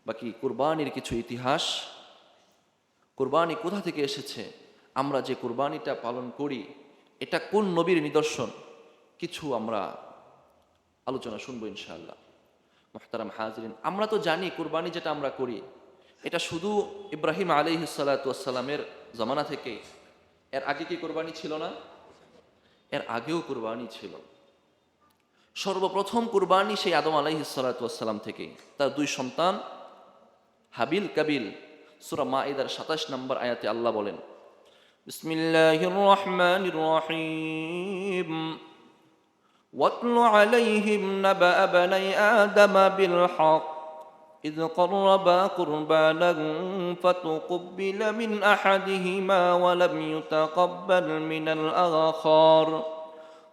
বাকি কুরবানির কিছু ইতিহাস, কুরবানি কোথা থেকে এসেছে, আমরা যে কুরবানিটা পালন করি এটা কোন নবীর নিদর্শন, কিছু আমরা আলোচনা শুনবো ইনশাআল্লাহ। মুহতারাম হাজিরিন, আমরা তো জানি কুরবানি যেটা আমরা করি এটা শুধু ইব্রাহিম আলাইহিস সালাতু ওয়াস সালামের জামানা থেকে। এর আগে কি কুরবানি ছিল না? এর আগেও কুরবানি ছিল। সর্বপ্রথম কুরবানি সেই আদম আলাইহিস সালাতু ওয়াস সালাম থেকে, তার দুই সন্তান হাবিল কাবিল। সূরা মাঈদার ২৭ নম্বর আয়াতে আল্লাহ বলেন, বিসমিল্লাহির রহমানির রহিম, ওয়াতলু আলাইহিম নাবা বানি আদম বিল হক إذ قربا قربانا فتقبل من أحدهما ولم يتقبل من الآخر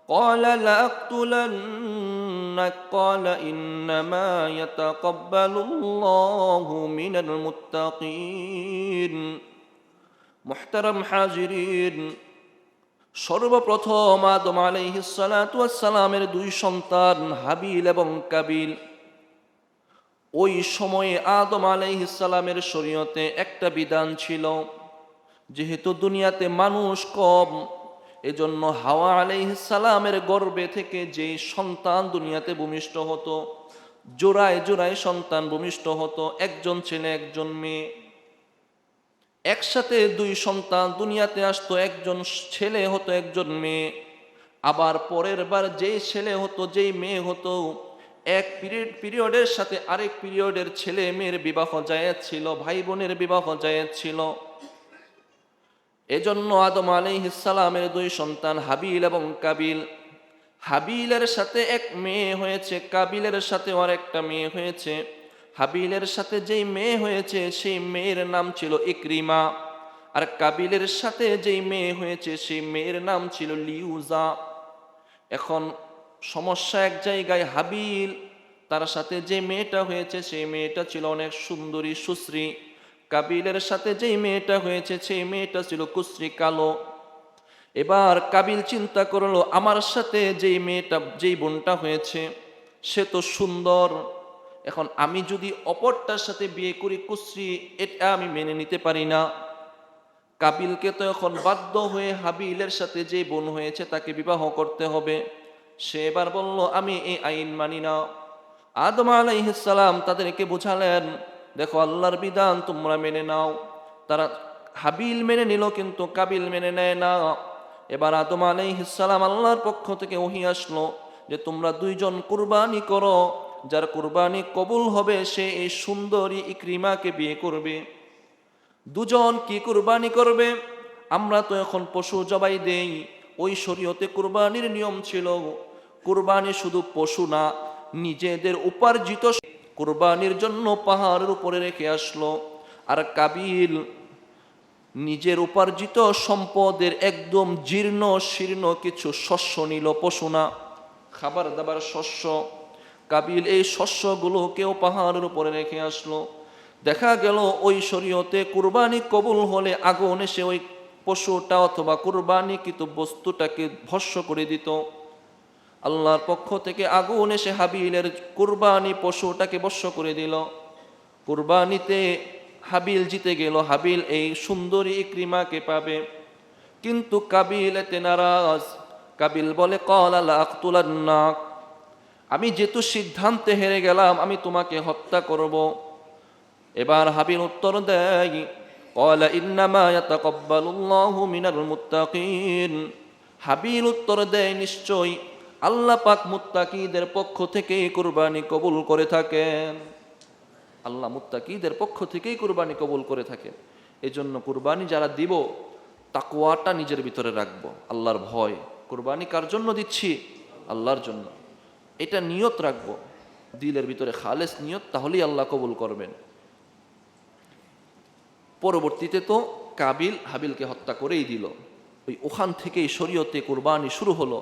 قال لأقتلنك قال إنما يتقبل الله من المتقين محترم حاضرين, সর্বপ্রথম আদম আলাইহিস সালাতু ওয়াস সালামের দুই সন্তান হাবিল এবং কাবিল। ওই সময়ে আদম আলাইহিস সালামের শরীয়তে একটা বিধান ছিল, যেহেতু দুনিয়াতে মানুষ কম, এজন্য হাওয়া আলাইহিস সালামের গর্ভে থেকে যে সন্তান দুনিয়াতে ভূমিষ্ঠ হতো, জোড়ায় জোড়ায় সন্তান ভূমিষ্ঠ হতো, একজন ছেলে একজন মেয়ে। একসাথে দুই সন্তান দুনিয়াতে আসতো, একজন ছেলে হতো একজন মেয়ে। আবার পরের বার যেই ছেলে হতো যেই মেয়ে হতো, এক পিরিয়ডের সাথে আরেক পিরিয়ডের ছেলে মেয়ের বিবাহ জায়েজ ছিল, ভাই বোনের বিবাহ জায়েজ ছিল। এজন্য আদম আলাইহিস সালামের দুই সন্তান হাবিল এবং কাবিল, হাবিলের সাথে এক মেয়ে হয়েছে, কাবিলের সাথে আর একটা মেয়ে হয়েছে। হাবিলের সাথে যেই মেয়ে হয়েছে সেই মেয়ের নাম ছিল ইকরিমা, আর কাবিলের সাথে যেই মেয়ে হয়েছে সেই মেয়ের নাম ছিল লিউজা। এখন সমস্যা এক জায়গায়, হাবিল তার সাথে যে মেয়েটা হয়েছে সেই মেয়েটা ছিল অনেক সুন্দরী সুশ্রী, কাবিলের সাথে যেই মেয়েটা হয়েছে সেই মেয়েটা ছিল কুশ্রী কালো। এবার কাবিল চিন্তা করলো, আমার সাথে যেই মেয়েটা যেই বোনটা হয়েছে সে তো সুন্দর, এখন আমি যদি অপরটার সাথে বিয়ে করি কুশ্রী, এটা আমি মেনে নিতে পারি না। কাবিলকে তো এখন বাধ্য হয়ে হাবিলের সাথে যে বোন হয়েছে তাকে বিবাহ করতে হবে। সে এবার বলল, আমি এই আইন মানি না। আদম আলাইহিস সালাম তাদেরকে বুঝালেন, দেখো আল্লাহর বিধান তোমরা মেনে নাও। তারা হাবিল মেনে নিল কিন্তু কাবিল মেনে নেয় না। এবার আদম আলাইহিস সালাম আল্লাহর পক্ষ থেকে ওহী আসলো যে তোমরা দুইজন কুরবানি করো, যার কুরবানি কবুল হবে সে এই সুন্দরী ইকরিমাকে বিয়ে করবে। দুজন কি কুরবানি করবে? আমরা তো এখন পশু জবাই দেই, ওই শরীয়তে কুরবানির নিয়ম ছিল কুরবানি শুধু পশু না, নিজেদের উপার্জিত কুরবানির জন্য পাহাড়ের উপরে রেখে আসলো। আর কাবিল নিজের উপার্জিত সম্পদের একদম জীর্ণ শীর্ণ কিছু শস্য নিল, পশু না, খাবার দাবার শস্য। কাবিল এই শস্যগুলোকেও পাহাড়ের উপরে রেখে আসলো। দেখা গেল ওই শরীয়তে কুরবানি কবুল হলে আগুন এসে ওই পশুটা অথবা কুরবানিকৃত বস্তুটাকে ভস্ম করে দিত। আল্লাহর পক্ষ থেকে আগুন এসে হাবিলের কুরবানি পশুটাকে ভস্ম করে দিল। কুরবানিতে হাবিল জিতে গেল, হাবিল এই সুন্দরী ইকরিমাকে পাবে। কিন্তু কাবিল এতে নারাজ। কাবিল বলে, ক্বালা লা আকতুলান্নাক, আমি যেহেতু সিদ্ধান্তে হেরে গেলাম আমি তোমাকে হত্যা করব। এবার হাবিল উত্তর দেয়, ক্বালা ইন্নামা ইয়াতাকাব্বালুল্লাহু মিনাল মুত্তাকিন। হাবিল উত্তর দেয়, নিশ্চয় আল্লাহ পাক মুত্তাকিদের পক্ষ থেকে কুরবানি কবুল করে থাকেন। আল্লাহ মুত্তাকিদের পক্ষ থেকেই কুরবানি কবুল করে থাকেন। এজন্য কুরবানি যারা দিব তাকওয়াটা নিজের ভিতরে রাখবো, আল্লাহর ভয়। কুরবানি কার জন্য দিচ্ছি? আল্লাহর জন্য। এটা নিয়ত রাখবো দিলের ভিতরে, খালেস নিয়ত, তাহলেই আল্লাহ কবুল করবেন। পরবর্তীতে তো কাবিল হাবিলকে হত্যা করেই দিল। ওখান থেকেই শরীয়তে কুরবানি শুরু হলো।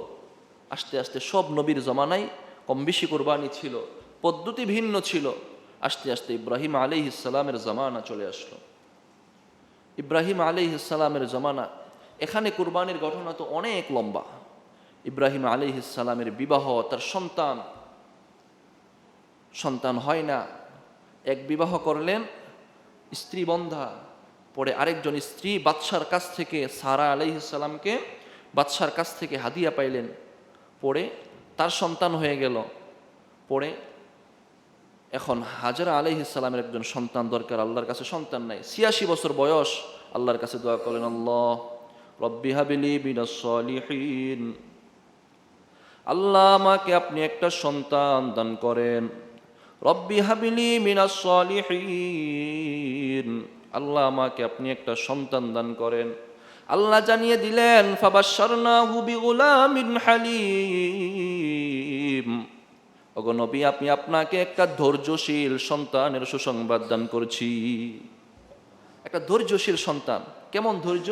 আস্তে আস্তে সব নবীর জমানায় কম বেশি কুরবানি ছিল, পদ্ধতি ভিন্ন ছিল। আস্তে আস্তে ইব্রাহিম আলাইহিস সালামের জামানা চলে আসলো। ইব্রাহিম আলাইহিস সালামের জামানা, এখানে কুরবানির ঘটনা তো অনেক লম্বা। ইব্রাহিম আলাইহিস সালামের বিবাহ, তার সন্তান হয় না, এক বিবাহ করলেন, স্ত্রী বন্ধা। পরে আরেকজন স্ত্রী বাদশার কাছ থেকে, সারা আলাইহিস সালামকে বাদশার কাছ থেকে হাদিয়া পাইলেন। পরে তার সন্তান হয়ে গেল। পরে এখন হাজরা আলাইহিস সালামের একজন সন্তান দরকার, আল্লাহর কাছে সন্তান নাই, ৮৬ বছর বয়স। আল্লাহর কাছে দোয়া করলেন, আল্লাহ রব্বি হাবিলি মিনাস সালিহিন, আল্লাহ আমাকে আপনি একটা সন্তান দান করেন। রব্বি হাবিলি মিনাস সালিহিন, আল্লাহ আমাকে আপনি একটা সন্তান দান করেন। আল্লাহ জানিয়ে দিলেন, ফাবাশশারনাহু বিগুলামিন হালিম, ওগো নবী আপনি আপনাকে একটা ধৈর্যশীল সন্তানের সুসংবাদ দান করছি। একটা ধৈর্যশীল সন্তান, কেমন ধৈর্য?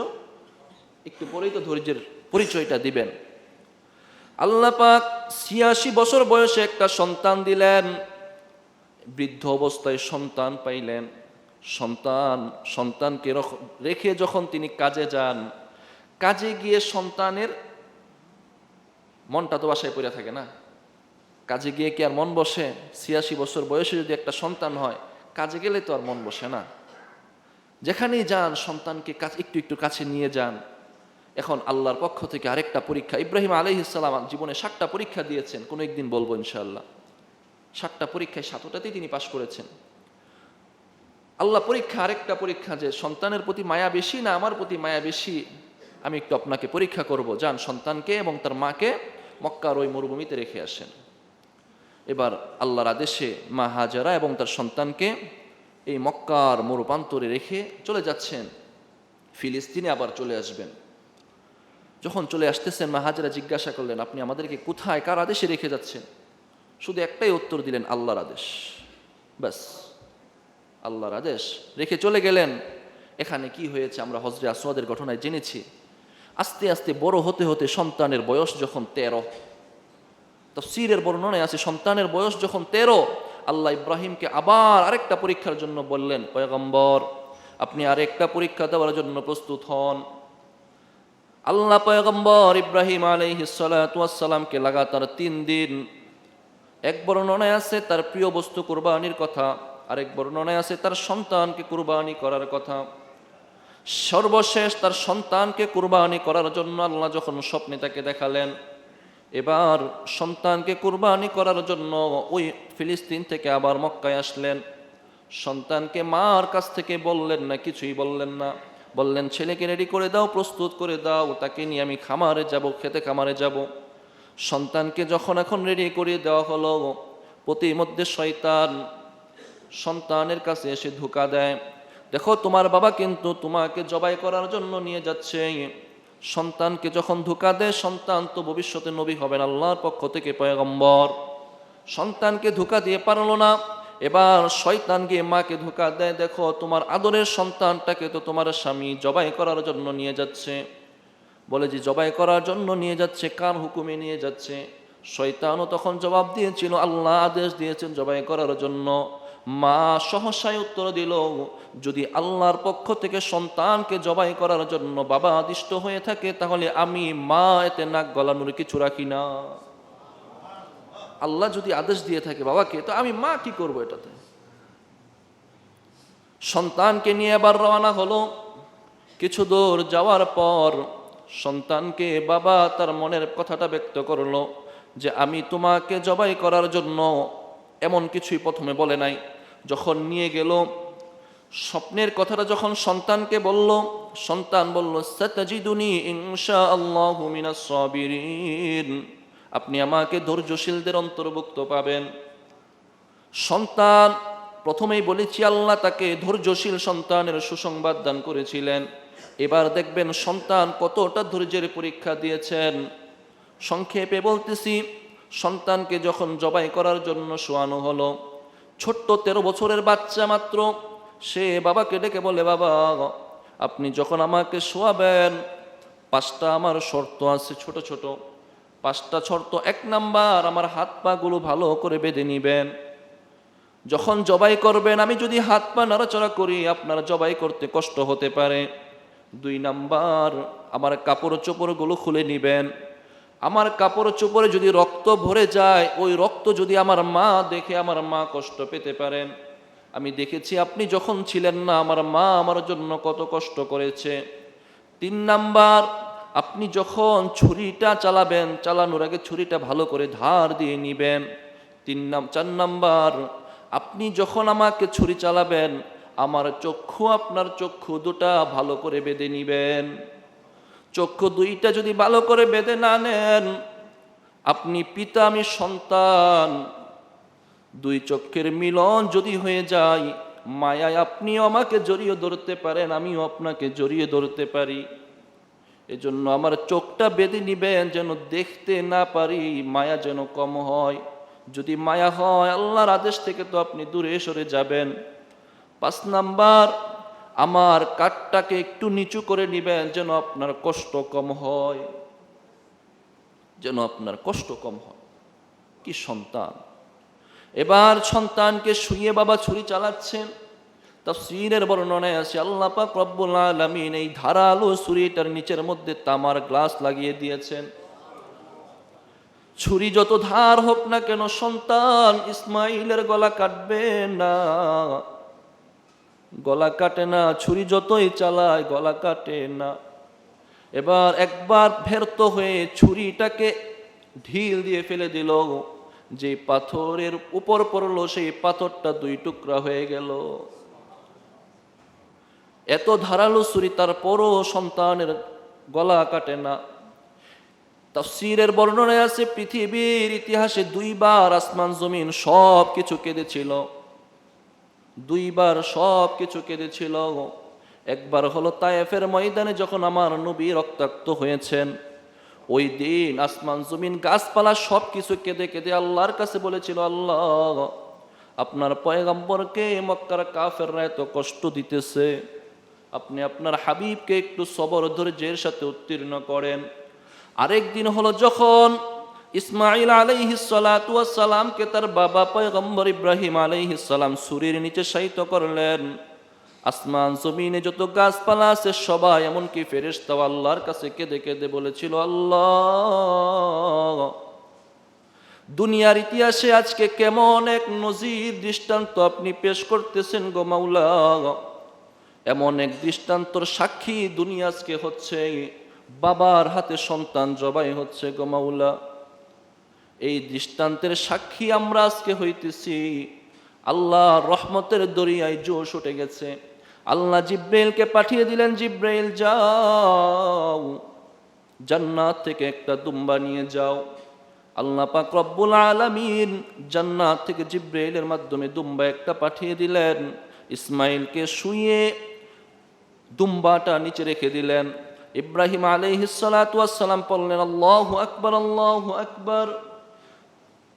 একটু পরেই তো ধৈর্যের পরিচয়টা দিবেন। আল্লাহ পাক ৮৬ বছর বয়সে একটা সন্তান দিলেন। বৃদ্ধ অবস্থায় সন্তান পাইলেন। সন্তানকে রেখে যখন তিনি কাজে যান, কাজে গিয়ে সন্তানের মনটা তো বাসায় পড়ে থাকে না, কাজে গিয়ে কি আর মন বসে? ৮৬ বছর বয়সে যদি একটা সন্তান হয়, কাজে গেলে তো আর মন বসে না। যেখানেই যান সন্তানকে একটু একটু কাছে নিয়ে যান। এখন আল্লাহর পক্ষ থেকে আরেকটা পরীক্ষা। ইব্রাহিম আলাইহিস সালাম জীবনে ৭টা পরীক্ষা দিয়েছেন, কোনো একদিন বলবো ইনশাআল্লাহ। ৭টা পরীক্ষায় ৭টাতেই তিনি পাশ করেছেন। আল্লাহ পরীক্ষা, আরেকটা পরীক্ষা, যে সন্তানের প্রতি মায়া বেশি না আমার প্রতি মায়া বেশি, আমি একটু আপনাকে পরীক্ষা করব। যান সন্তানকে এবং তার মাকে মক্কার ওই মরুভূমিতে রেখে আসেন। এবার আল্লাহর আদেশে মা হাজারা এবং তার সন্তানকে এই মক্কার মরুপ্রান্তরে রেখে চলে যাচ্ছেন, ফিলিস্তিনে আবার চলে আসবেন। যখন চলে আসতেছেন, মা হাজারা জিজ্ঞাসা করলেন, আপনি আমাদেরকে কোথায়, কার আদেশে রেখে যাচ্ছেন? শুধু একটাই উত্তর দিলেন, আল্লাহর আদেশ। ব্যাস, আল্লাহর আদেশ, রেখে চলে গেলেন। এখানে কি হয়েছে আমরা হজরে আসওয়াদের ঘটনায় জেনেছি। আস্তে আস্তে বড় হতে হতে সন্তানের বয়স যখন 13, তাফসীরের বর্ণনায় আছে সন্তানের বয়স যখন 13, আল্লাহ ইব্রাহিমকে আবার আরেকটা পরীক্ষার জন্য বললেন, পয়গম্বর আপনি আরেকটা পরীক্ষা দেওয়ার জন্য প্রস্তুত হন। আল্লাহ পয়গম্বর ইব্রাহিম আলাইহিস সালাতু ওয়াস সালামকে লাগাতার 3 দিন, এক বর্ণনায় আছে তার প্রিয় বস্তু কুরবানির কথা, আরেক বর্ণনায় আছে তার সন্তানকে কুরবানি করার কথা। সর্বশেষ তার সন্তানকে কুরবানি করার জন্য আল্লাহ যখন স্বপ্নে তাকে দেখালেন, এবার সন্তানকে কুরবানি করার জন্য ওই ফিলিস্তিন থেকে আবার মক্কায় আসলেন। সন্তানকে মার কাছ থেকে বললেন না, কিছুই বললেন না, বললেন ছেলেকে রেডি করে দাও, প্রস্তুত করে দাও, তাকে নিয়ে আমি খামারে যাব, খেতে খামারে যাব। সন্তানকে যখন এখন রেডি করে দেওয়া হলো, প্রতিমধ্যে শয়তান সন্তানের কাছে এসে ধোঁকা দেয়, দেখো তোমার বাবা কিন্তু তোমাকে জবাই করার জন্য নিয়ে যাচ্ছে। সন্তানকে যখন ধোঁকা দেয়, সন্তান তো ভবিষ্যতে নবী হবেন, আল্লাহর পক্ষ থেকে পয়গম্বর। সন্তানকে ধোঁকা দিয়ে পারল না, এবার শয়তান গিয়ে মাকে ধোঁকা দেয়, দেখো তোমার আদরের সন্তানটাকে তো তোমার স্বামী জবাই করার জন্য নিয়ে যাচ্ছে। বলে যে জবাই করার জন্য নিয়ে যাচ্ছে, কার হুকুমে নিয়ে যাচ্ছে? শয়তানও তখন জবাব দিয়েছিল, আল্লাহ আদেশ দিয়েছেন জবাই করার জন্য। মা সহসায় উত্তর দিল, যদি আল্লাহর পক্ষ থেকে সন্তানকে জবাই করার জন্য বাবা আদিষ্ট হয়ে থাকে, তাহলে আমি মা এতে নাক গলানোর কিছু রাখি না। আল্লাহ যদি আদেশ দিয়ে থাকে বাবাকে, তো আমি মা কি করব এটাতে? সন্তানকে নিয়ে আবার রওনা হলো। কিছু দূর যাওয়ার পর সন্তানকে বাবা তার মনের কথাটা ব্যক্ত করলো, যে আমি তোমাকে জবাই করার জন্য, এমন কিছুই প্রথমে বলে নাই। যখন নিয়ে গেল, স্বপ্নের কথাটা যখন সন্তানকে বলল, সন্তান বলল, সাতাজিদুনি ইনশাআল্লাহু মিনাস সাবিরিন, আপনি আমাকে ধৈর্যশীলদের অন্তর্ভুক্ত পাবেন। সন্তান, প্রথমেই বলেছি আল্লাহ তাকে ধৈর্যশীল সন্তানের সুসংবাদ দান করেছিলেন। এবার দেখবেন সন্তান কতটা ধৈর্যের পরীক্ষা দিয়েছেন। সংক্ষেপে বলতেছি, সন্তানকে যখন জবাই করার জন্য শোয়ানো হলো, ছোট্ট 13 বছরের বাচ্চা মাত্র, সে বাবাকে ডেকে বলে, বাবা আপনি যখন আমাকে শোয়াবেন, 5টা আমার শর্ত আছে, ছোট ছোট 5টা শর্ত। 1 নাম্বার, আমার হাত পা গুলো ভালো করে বেঁধে নিবেন। যখন জবাই করবেন, আমি যদি হাত পা নাড়াচড়া করি, আপনার জবাই করতে কষ্ট হতে পারে। 2 নাম্বার, আমার কাপড় চোপড়গুলো খুলে নিবেন। আমার কাপড় চোপড়ে যদি রক্ত ভরে যায়, ওই রক্ত যদি আমার মা দেখে, আমার মা কষ্ট পেতে পারেন। আমি দেখেছি আপনি যখন ছিলেন না আমার মা আমার জন্য কত কষ্ট করেছে। 3 নাম্বার, আপনি যখন ছুরিটা চালাবেন, চালানোর আগে ছুরিটা ভালো করে ধার দিয়ে নিবেন। 4 নাম্বার, আপনি যখন আমাকে ছুরি চালাবেন আমার চক্ষু আপনার চক্ষু দুটা ভালো করে বেঁধে নিবেন। চক্ষু দুইটা যদি ভালো করে বেঁধে না নেন, আপনি পিতা আমি সন্তান, দুই চক্ষের মিলন যদি হয়ে যায়, মায়ায় আপনিও আমাকে জড়িয়ে ধরতে পারেন, আমিও আপনাকে জড়িয়ে ধরতে পারি। এজন্য আমার চোখটা বেঁধে নিবেন যেন দেখতে না পারি, মায়া যেন কম হয়। যদি মায়া হয় আল্লাহর আদেশ থেকে তো আপনি দূরে সরে যাবেন। 5 নাম্বার, আমার কাঠটাকে একটু নিচু করে নিবেন যেন আপনার কষ্ট কম হয়, যেন আপনার কষ্ট কম হয়। কি সন্তান! এবার সন্তানকে শুইয়ে বাবা ছুরি চালাচ্ছেন। তাফসীরের বর্ণনায় আছে আল্লাহ পাক রব্বুল আলামিন এই ধারালো ছুরিটার নিচের মধ্যে তামার গ্লাস লাগিয়ে দিয়েছেন। ছুরি যত ধার হোক না কেন সন্তান ইসমাইলের গলা কাটবে না, গলা কাটে না। ছুরি যতই চালায় গলা কাটে না। এবার একবার ব্যর্থ হয়ে ছুরিটাকে ঢিল দিয়ে ফেলে দিল, যে পাথরের উপর পড়লো সেই পাথরটা 2 টুকরা হয়ে গেল। এত ধারালো ছুরি, তারপরও সন্তানের গলা কাটে না। তাফসীরের বর্ণনায় আছে পৃথিবীর ইতিহাসে 2 বার আসমান জমিন সব কিছু কেঁদেছিল। 2 বার সব কিছু কেঁদেছিল। একবার হলো তায়েফের ময়দানে যখন আমার নবী রক্তাক্ত হয়েছেন, ওই দিন আসমান জমিন গাছপালা সব কিছু কেঁদে কেঁদে আল্লাহর কাছে বলেছিল, আল্লাহ আপনার পয়গম্বরকে মক্কার কাফেররা এত কষ্ট দিতেছে, আপনি আপনার হাবিবকে একটু সবর ধৈর্যের সাথে উত্তীর্ণ করেন। আরেকদিন হলো যখন ইসমাইল আলাইহিস সালাতু ওয়াস সালামকে তার বাবা পয়গম্বর ইব্রাহিম আলাইহিস সালাম ছুরির নিচে শায়িত করলেন, আসমান জমিনে যত গাছপালা আছে সবাই এমনকি ফেরেশতাও আল্লাহর কাছে কেঁদে কেঁদে বলেছিল, আল্লাহ দুনিয়ার ইতিহাসে আজকে কেমন এক নজির দৃষ্টান্ত আপনি পেশ করতেছেন গো মাওলা। এমন এক দৃষ্টান্তর সাক্ষী দুনিয়া আজকে হচ্ছে, বাবার হাতে সন্তান জবাই হচ্ছে গো মাওলা। এই দৃষ্টান্তের সাক্ষী আমরা আজকে হইতেছি। আল্লাহ রহমতের দরিয়ায় জোশ উঠে গেছে। আল্লাহ জিব্রাইলকে পাঠিয়ে দিলেন, জিব্রাইল যাও জান্নাত থেকে একটা দুম্বা নিয়ে যাও। আল্লাহ পাক রব্বুল আলামিন জান্নাত থেকে জিব্রাইলের মাধ্যমে দুম্বা একটা পাঠিয়ে দিলেন। ইসমাইলকে শুইয়ে দুম্বাটা নিচে রেখে দিলেন। ইব্রাহিম আলাইহিস সালাতু ওয়াস সালাম বললেন, আল্লাহু আকবার, আল্লাহু আকবার।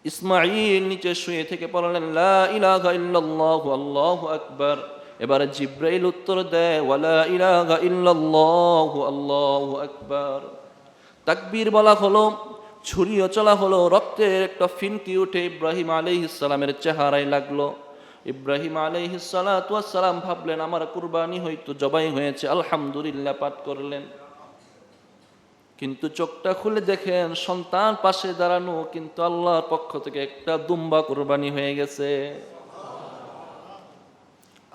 ইসমাইল নিচে শুয়ে থেকে পড়লেন, লা ইলাহা ইল্লাল্লাহু, আল্লাহু আকবার। এবারে জিব্রাইল উত্তর দেয়, ওয়ালা ইলাহা ইল্লাল্লাহু, আল্লাহু আকবার। তাকবীর বলা হলো, ছুরিও চলা হলো, রক্তের একটা ফিনকি উঠে ইব্রাহিম আলাইহিস সালামের চেহারায় লাগলো। ইব্রাহিম আলাইহিস সালাতু ওয়াস সালাম ভাবলেন আমার কুরবানি হয়তো জবাই হয়েছে, আলহামদুলিল্লাহ পাঠ করলেন। কিন্তু চোখটা খুলে দেখেন সন্তান পাশে দাঁড়ানো, কিন্তু আল্লাহর পক্ষ থেকে একটা দুম্বা কুরবানি হয়ে গেছে।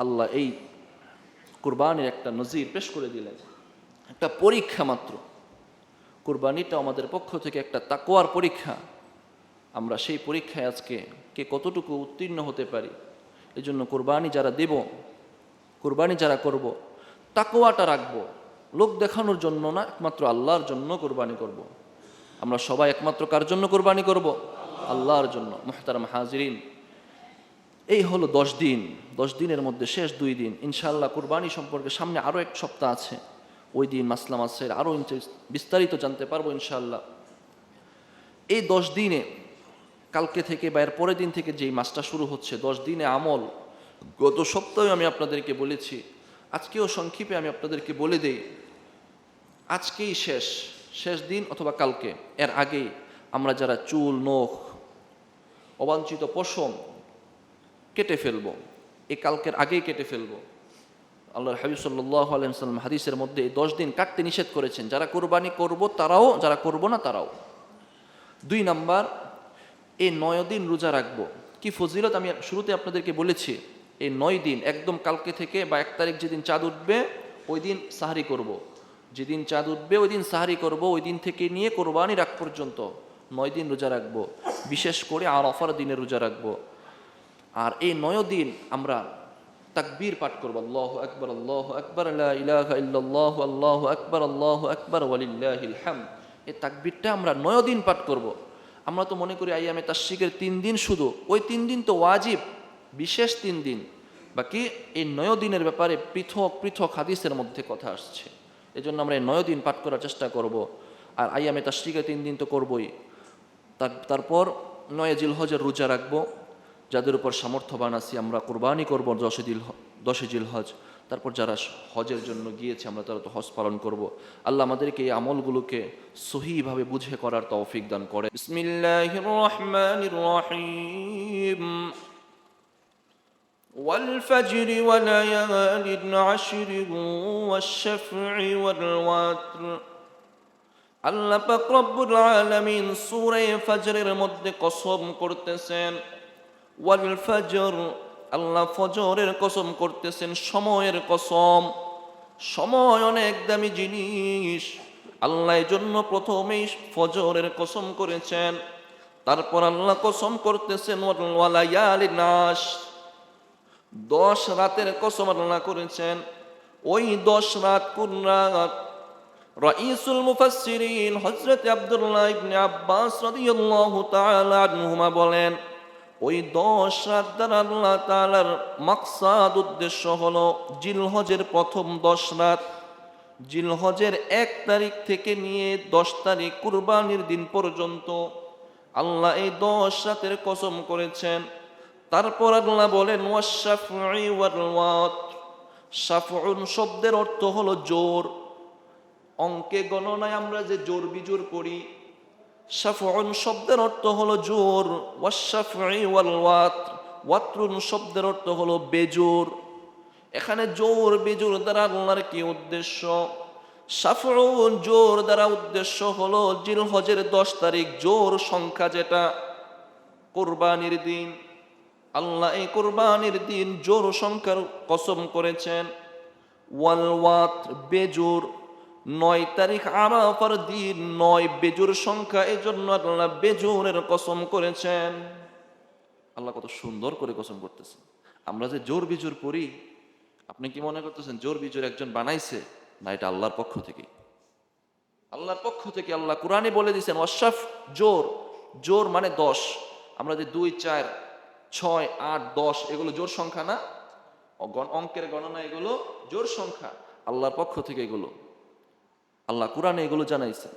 আল্লাহ এই কুরবানির একটা নজির পেশ করে দিলেন, একটা পরীক্ষা মাত্র। কুরবানিটা আমাদের পক্ষ থেকে একটা তাকওয়ার পরীক্ষা। আমরা সেই পরীক্ষায় আজকে কে কতটুকু উত্তীর্ণ হতে পারি। এই জন্য কুরবানি যারা দেব, কুরবানি যারা করব, তাকওয়াটা রাখবো। লোক দেখানোর জন্য না, একমাত্র আল্লাহর জন্য কুরবানি করব। আমরা সবাই একমাত্র কার জন্য কুরবানি করব? আল্লাহর জন্য। মুহতারাম হাজিরিন, এই হলো 10 দিন। 10 দিনের মধ্যে শেষ 2 দিন ইনশাআল্লাহ কুরবানি সম্পর্কে সামনে আরও 1 সপ্তাহ আছে। ওই দিন মাসলা মাসের আরও বিস্তারিত জানতে পারবো ইনশাআল্লাহ। এই 10 দিনে কালকে থেকে বা এর পরের দিন থেকে যেই মাসটা শুরু হচ্ছে, 10 দিনে আমল গত সপ্তাহে আমি আপনাদেরকে বলেছি, আজকেও সংক্ষেপে আমি আপনাদেরকে বলে দেই। আজকেই শেষ দিন অথবা কালকে, এর আগেই আমরা যারা চুল, নখ, অবাঞ্ছিত পশম কেটে ফেলবো, এই কালকের আগেই কেটে ফেলবো। আল্লাহর হাবিব সাল্লাল্লাহু আলাইহি ওয়াসাল্লাম হাদিসের মধ্যে এই 10 দিন কাটতে নিষেধ করেছেন। যারা কুরবানি করব তারাও, যারা করব না তারাও। 2 নাম্বার, এই 9 দিন রোজা রাখবো। কি ফজিলত আমি শুরুতে আপনাদেরকে বলেছি। এই 9 দিন একদম কালকে থেকে বা 1 তারিখ যেদিন চাঁদ উঠবে ওই দিন সাহারি করব। যেদিন চাঁদ উঠবে ওই দিন সাহারি করব, ওই দিন থেকে নিয়ে কোরবানির আগ পর্যন্ত 9 দিন রোজা রাখবো। বিশেষ করে আরাফার দিনে রোজা রাখবো। আর এই 9 দিন আমরা তাকবীর পাঠ করবো, আল্লাহু আকবার, আল্লাহু আকবার, লা ইলাহা ইল্লাল্লাহ, আল্লাহু আকবার, আল্লাহু আকবার, ওয়ালিল্লাহিল হামদ। এই তাকবীরটা আমরা 9 দিন পাঠ করব। আমরা তো মনে করি আইয়ামে তাশরিকের 3 দিন শুধু, ওই 3 দিন তো ওয়াজিব, বিশেষ 3 দিন। বাকি এই 9 দিনের ব্যাপারে পৃথক পৃথক হাদিসের মধ্যে কথা আসছে। এজন্য আমরা এই 9 দিন পাঠ করার চেষ্টা করব। আর আইয়ামে তাশরিকের 3 দিন তো করবই। তারপর 9 জিলহজের রোজা রাখবো। যাদের উপর সামর্থ্যবান আছি আমরা কোরবানি করবো 10 জিলহজ। তারপর যারা হজের জন্য গিয়েছে আমরা তারা তো হজ পালন করব। আল্লাহ আমাদেরকে এই আমলগুলোকে সহিভাবে বুঝে করার তৌফিক দান করে। বিসমিল্লাহির রহমানির রহিম। والفجر وليال عشر والشفع والوتر। আল্লাহ পাক রব্বুল আলামিন সূরা ফজরের মধ্যে কসম করতেছেন, ওয়াল ফজর, আল্লাহ ফজরের কসম করতেছেন, সময়ের কসম। সময় অনেক দামি জিনিস, আল্লাহ এর জন্য প্রথমেই ফজরের কসম করেছেন। তারপর আল্লাহ কসম করতেছেন ওয়ালায়ালিন আশর, 10 রাতের কসম আল্লাহ করেছেন। ওই 10 রাত কোন রাত? রাইসুল মুফাসসিরিন হযরত আব্দুল্লাহ ইবনে আব্বাস রাদিয়াল্লাহু তাআলা আনহুমা বলেন, ওই 10 রাত দ্বারা আল্লাহ তাআলার মাকসাদ উদ্দেশ্য হলো জিলহজের প্রথম 10 রাত, জিলহজের 1 তারিখ থেকে নিয়ে 10 তারিখ কুরবানির দিন পর্যন্ত আল্লাহ এই 10 রাতের কসম করেছেন। তারপর আল্লাহ বলেন ওয়াশ-শাফঈ ওয়াল-ওয়াতর। শাফউন শব্দের অর্থ হলো জোর। অঙ্কে গণনায় আমরা যে জোর বিজোর করি, শাফউন শব্দের অর্থ হলো জোর। ওয়াশ-শাফঈ ওয়াল-ওয়াতর, ওয়াতরুন শব্দের অর্থ হলো বেজোর। এখানে জোর বেজোর দ্বারা আল্লাহর কি উদ্দেশ্য? শাফউন জোর দ্বারা উদ্দেশ্য হলো জিলহজের 10 তারিখ জোর সংখ্যা, যেটা কুরবানির দিন। আল্লাহ এই কুরবানির দিন জোর সংখ্যার কসম করেছেন। ওয়াল ওয়াতর বেজোর, 9 তারিখ আরাফার দিন 9 বেজোর সংখ্যা, এই জন্য আল্লাহ বেজোরের কসম করেছেন। আল্লাহ কত সুন্দর করে কসম করতেছেন। আমরা যে জোর বিজোর করি, আপনি কি মনে করতেছেন জোর বিজোর একজন বানাইছে? না, এটা আল্লাহর পক্ষ থেকে। আল্লাহর পক্ষ থেকে আল্লাহ কুরআনে বলে দিয়েছেন ওয়াশাফ, জোর। জোর মানে 10। আমরা যে 2, 4, 6, 8, 10 এগুলো জোর সংখ্যা না, অঙ্কের গণনা এগুলো জোর সংখ্যা। আল্লাহর পক্ষ থেকে এগুলো আল্লাহ কুরআনে এগুলো জানাইছে।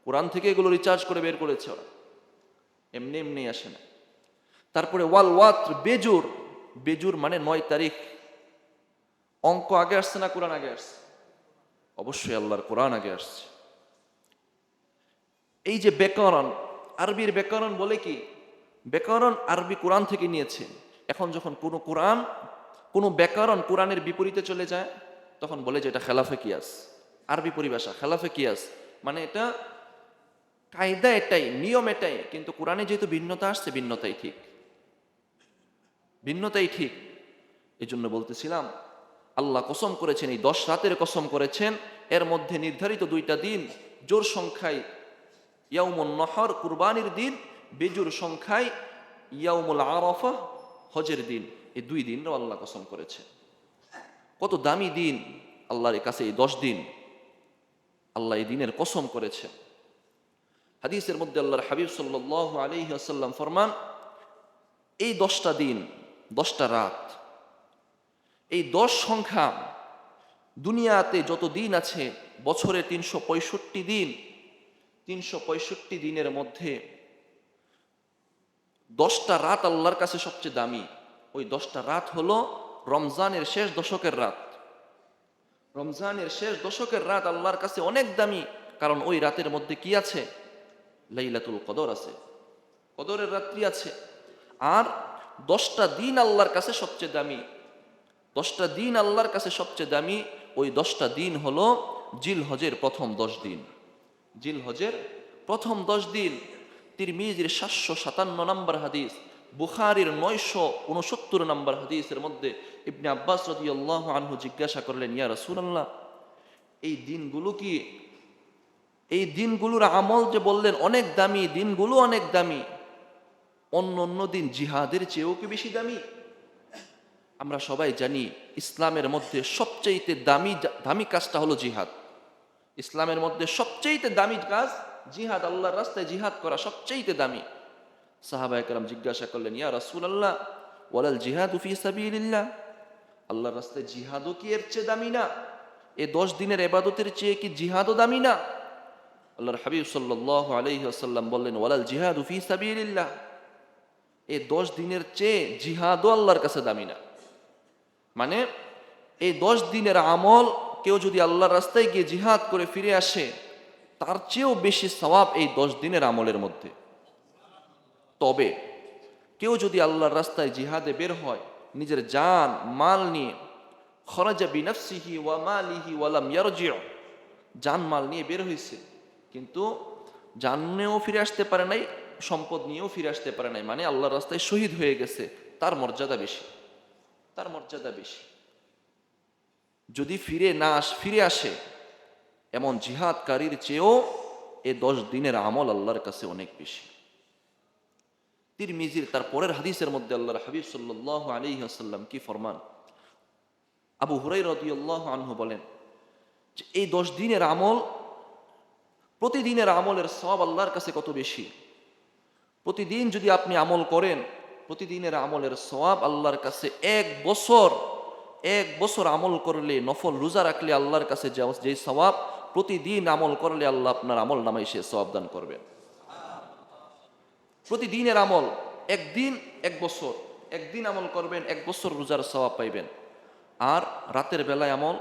কুরআন থেকে এগুলো রিচার্জ করে বের করেছে ওরা, এমনি এমনি আসে না। তারপরে ওয়াল ওয়াতর বেজোর, বেজোর মানে 9 তারিখ। অঙ্ক আগে আসছে না কুরআন আগে আসছে? অবশ্যই আল্লাহর কুরআন আগে আসছে। এই যে ব্যাকরণ, আরবির ব্যাকরণ বলে কি? ব্যাকরণ আরবি কোরআন থেকে নিয়েছে। এখন যখন কোনো ব্যাকরণ কোরআনের বিপরীতে চলে যায়, তখন বলে যে এটা খেলাফে কিয়াস। আরবি পরিভাষা খেলাফে কিয়াস মানে এটা কায়দা এটাই, নিয়ম এটাই, কিন্তু কোরআনে যেহেতু ভিন্নতা আসছে, ভিন্নতাই ঠিক, ভিন্নতাই ঠিক। এই জন্য বলতেছিলাম আল্লাহ কসম করেছেন, এই 10 রাতের কসম করেছেন। এর মধ্যে নির্ধারিত 2টা দিন জোর সংখ্যায় ইয়াউমুন নহর কুরবানির দিন, বেজোর সংখ্যায় ইয়াউমুল আরাফা হজের দিন। এই 2 দিনও আল্লাহ কসম করেছে। কত দামি দিন আল্লাহর কাছে এই 10 দিন। আল্লাহ এই দিনের কসম করেছে। হাদিসের মধ্যে আল্লাহর হাবিব সাল্লাল্লাহু আলাইহি ওয়াসাল্লাম ফরমান, এই 10টা দিন, 10টা রাত, এই 10 সংখ্যা দুনিয়াতে যত দিন আছে, বছরে 365 দিন, 365 দিনের মধ্যে 10টা রাত আল্লাহর কাছে সবচেয়ে দামি। ওই 10টা রাত হলো রমজানের শেষ দশকের রাত। রমজানের শেষ দশকের রাত আল্লাহর কাছে অনেক দামি, কারণ ওই রাতের মধ্যে কি আছে? লাইলাতুল কদর আছে, কদরের রাত্রি আছে। আর 10টা দিন আল্লাহর কাছে সবচেয়ে দামি। 10টা দিন আল্লাহর কাছে সবচেয়ে দামি। ওই 10টা দিন হলো জিলহজের প্রথম 10 দিন। জিলহজের প্রথম 10 দিন। তিরমিজির 757 নম্বর হাদিস, বুখারীর 969 নম্বর হাদিসের মধ্যে ইবনে আব্বাস রাদিয়াল্লাহু আনহু জিজ্ঞাসা করলেন, ইয়া রাসূলুল্লাহ, এই দিনগুলো কি, এই দিনগুলোর আমল যে বললেন অনেক দামি, দিনগুলো অনেক দামি, অন্য অন্য দিন জিহাদের চেয়েও কি বেশি দামি? আমরা সবাই জানি ইসলামের মধ্যে সবচেয়ে দামি কাজটা হলো জিহাদ। ইসলামের মধ্যে সবচেয়ে দামি কাজ জিহাদ, আল্লাহর রাস্তায় জিহাদ করা সবচেয়ে দামি। সাহাবায়ে কেরাম জিজ্ঞাসা করলেন, ইয়া রাসূলুল্লাহ, ওয়ালাল জিহাদু ফি সাবিলিল্লাহ, আল্লাহর রাস্তায় জিহাদও কি এর চেয়ে দামি না? এই 10 দিনের ইবাদতের চেয়ে কি জিহাদও দামি না? আল্লাহর হাবিব সাল্লাল্লাহু আলাইহি ওয়াসাল্লাম বললেন, ওয়ালাল জিহাদু ফি সাবিলিল্লাহ, এই 10 দিনের চেয়ে জিহাদও আল্লাহর কাছে দামি না। মানে এই 10 দিনের আমল কেউ যদি আল্লাহর রাস্তায় গিয়ে জিহাদ করে ফিরে আসে, তার চেয়েও বেশি সওয়াব এই 10 দিনের আমলের মধ্যে। তবে কেউ যদি আল্লাহর রাস্তায় জিহাদে বের হয় নিজের জান মাল নিয়ে, খরাজা বিনাফসিহি ওয়া মালিহি ওয়া লাম ইয়ারজি', জান মাল নিয়ে বের হয়েছে কিন্তু জান নিয়েও ফিরে আসতে পারে নাই, সম্পদ নিয়েও ফিরে আসতে পারে নাই, মানে আল্লাহর রাস্তায় শহীদ হয়ে গেছে, তার মর্যাদা বেশি, তার মর্যাদা বেশি। যদি ফিরে আসে এমন জিহাদকারীর চেয়েও এই 10 দিনের আমল আল্লাহর কাছে অনেক বেশি। তিরমিজির তার পরের হাদিসের মধ্যে আল্লাহর হাবিব সাল্লাল্লাহু আলাইহি ওয়াসাল্লাম কি ফরমান, আবু হুরায়রা রাদিয়াল্লাহু আনহু বলেন যে এই 10 দিনের আমল, প্রতিদিনের আমলের সওয়াব আল্লাহর কাছে কত বেশি। প্রতিদিন যদি আপনি আমল করেন, প্রতিদিনের আমলের সওয়াব আল্লাহর কাছে এক বছর আমল করলে, নফল রোজা রাখলে আল্লাহর কাছে যে সওয়াব, প্রতিদিন আমল করলে আল্লাহ আপনার আমল নামায় সে সওয়াব দান করবেন। প্রতিদিনের আমল, একদিন এক বছর, একদিন আমল করবেন 1 বছর রোজার সওয়াব পাইবেন। আর রাতের বেলায় আমল,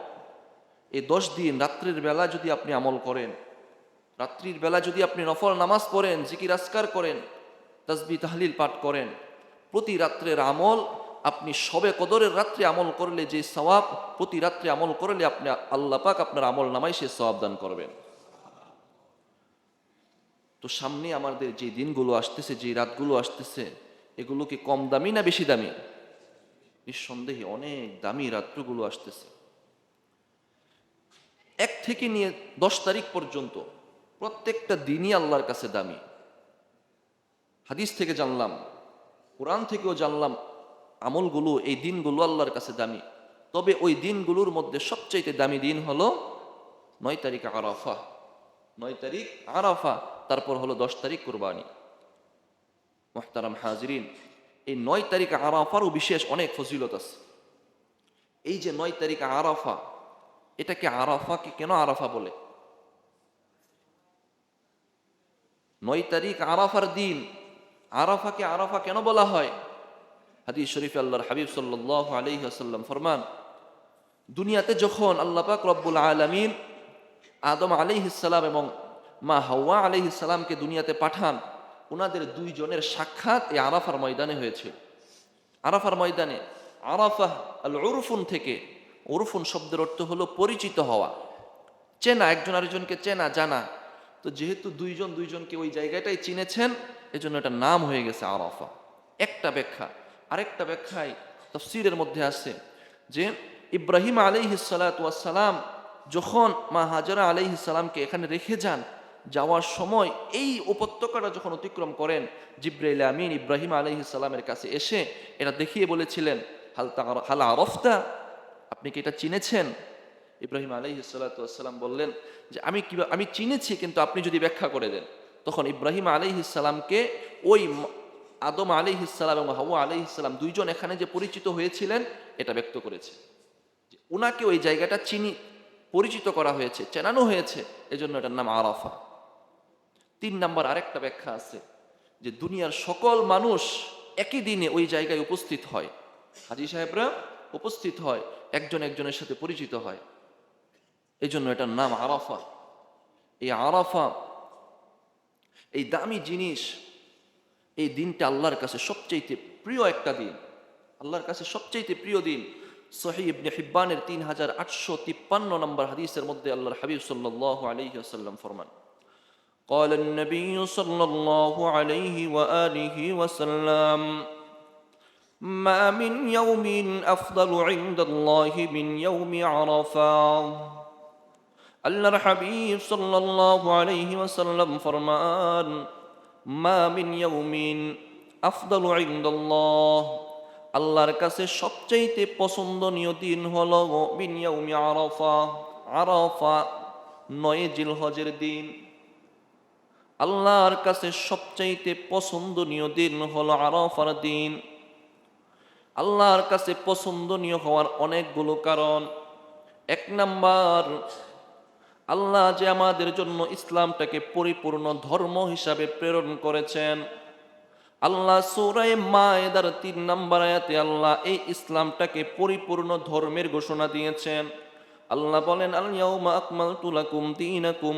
এই 10 দিন রাত্রির বেলা যদি আপনি আমল করেন, রাত্রির বেলা যদি আপনি নফল নামাজ পড়েন, জিকির আজকার করেন, তাসবিহ তাহলিল পাঠ করেন, প্রতি রাত্রের আমল আপনি শবে কদরের রাত্রে আমল করলে যে সওয়াব, প্রতি রাত্রে আমল করলে আপনি আল্লাহ পাক আপনার আমল নামায় সে সওয়াব দান করবেন। তো সামনে আমাদের যে দিনগুলো আসতেছে, যে রাতগুলো আসতেছে, এগুলো কি কম দামি না বেশি দামি? নিঃসন্দেহে অনেক দামি রাত্রগুলো আসতেছে। 1 থেকে নিয়ে 10 তারিখ পর্যন্ত প্রত্যেকটা দিনই আল্লাহর কাছে দামি। হাদিস থেকে জানলাম, কোরআন থেকেও জানলাম, আমলগুলো, এই দিনগুলো আল্লাহর কাছে দামি। তবে ওই দিনগুলোর মধ্যে সবচেয়ে দামি দিন হলো 9 তারিখ আরাফা, 9 তারিখ আরাফা, তারপর হলো 10 তারিখ কুরবানি। মুহতারাম হাজিরিন, এই 9 তারিখ আরাফারও বিশেষ অনেক ফজিলত আছে। এই যে 9 তারিখ আরাফা, এটাকে আরাফাকে কেন আরাফা বলে? 9 তারিখ আরাফার দিন, আরাফাকে আরাফা কেন বলা হয়? হাদিস শরীফে আল্লাহর হাবিব সাল্লাল্লাহু আলাইহি ওয়াসাল্লাম ফরমান, দুনিয়াতে যখন আল্লাহ পাক রব্বুল আলামিন আদম আলাইহিস সালাম এবং মা হাওয়া আলাইহিস সালামকে দুনিয়াতে পাঠান, ওনাদের 2 জনের সাক্ষাৎ এই আরাফার ময়দানে হয়েছে। আরাফার ময়দানে, আরাফা আল উরফুন থেকে, উরফুন শব্দের অর্থ হলো পরিচিত হওয়া, চেনা, একজন আরেকজনকে চেনা জানা। তো যেহেতু 2 জন 2 জনকে ওই জায়গাটাই চিনেছেন, এজন্য এটা নাম হয়ে গেছে আরাফা। একটা ব্যাখ্যা। আরেকটা ব্যাখ্যায় তাফসীরের মধ্যে আছে যে ইব্রাহিম আলাইহিস সালাতু ওয়াস সালাম যখন মা হাজারা আলাইহিস সালামকে এখানে রেখে যান, যাওয়ার সময় এই উপত্যকাটা যখন অতিক্রম করেন, জিবরাইল আমিন ইব্রাহিম আলাইহিস সালামের কাছে এসে এটা দেখিয়ে বলেছিলেন, হাল আরাফতা, আপনি কি এটা চিনেছেন? ইব্রাহিম আলাইহিস সালাতু ওয়াস সালাম বললেন যে আমি চিনেছি, কিন্তু আপনি যদি ব্যাখ্যা করে দেন। তখন ইব্রাহিম আলাইহিস সালামকে ওই আদম আলাইহিস সালাম এবং হাওয়া আলাইহিস সালাম 2 জন এখানে যে পরিচিত হয়েছিলেন, এটা ব্যক্ত করেছে যে উনাকে ওই জায়গাটা পরিচিত করা হয়েছে, চেনানো হয়েছে, এজন্য এটার নাম আরাফা। 3 নম্বর আরেকটা ব্যাখ্যা আছে যে দুনিয়ার সকল মানুষ একই দিনে ওই জায়গায় উপস্থিত হয়, হাজী সাহেবরা উপস্থিত হয়, একজন একজনের সাথে পরিচিত হয়, এজন্য এটার নাম আরাফা। এই আরাফা, এই দামি জিনিস, এই দিনটা আল্লাহর কাছে সবচেয়ে প্রিয় একটা দিন, আল্লাহর কাছে সবচেয়ে প্রিয় দিন। সহিহ ইবনে হিব্বানের 3853 নম্বর হাদিসের মধ্যে আল্লাহর হাবিব সাল্লাল্লাহু আলাইহি ওয়াসাল্লাম ফরমান, قال النبي صلى الله عليه وآله وسلم মা মিন ইয়াউমিন আফদালু ইনদাল্লাহি মিন ইয়াউমি আরাফা। আল্লাহর হাবিব সাল্লাল্লাহু আলাইহি ওয়াসাল্লাম ফরমান, মা মিন ইয়াউমিন আফদালু ইনদাল্লাহ, আল্লাহর কাছে সবচাইতে পছন্দনীয় দিন হলো মিন ইয়াউমি আরাফা, আরাফা 9 জিলহজের দিন। আল্লাহর কাছে সবচাইতে পছন্দনীয় দিন হলো আরাফার দিন। আল্লাহর কাছে পছন্দনীয় হওয়ার অনেকগুলো কারণ। এক নাম্বার, আল্লাহ যে আমাদের জন্য ইসলামটাকে পরিপূর্ণ ধর্ম হিসাবে প্রেরণ করেছেন। আল্লাহ সূরা মায়েদার 3 নম্বর আয়াতে আল্লাহ এই ইসলামটাকে পরিপূর্ণ ধর্মের ঘোষণা দিয়েছেন। আল্লাহ বলেন, আল ইয়াউমা আকমালতু লাকুম দীনাকুম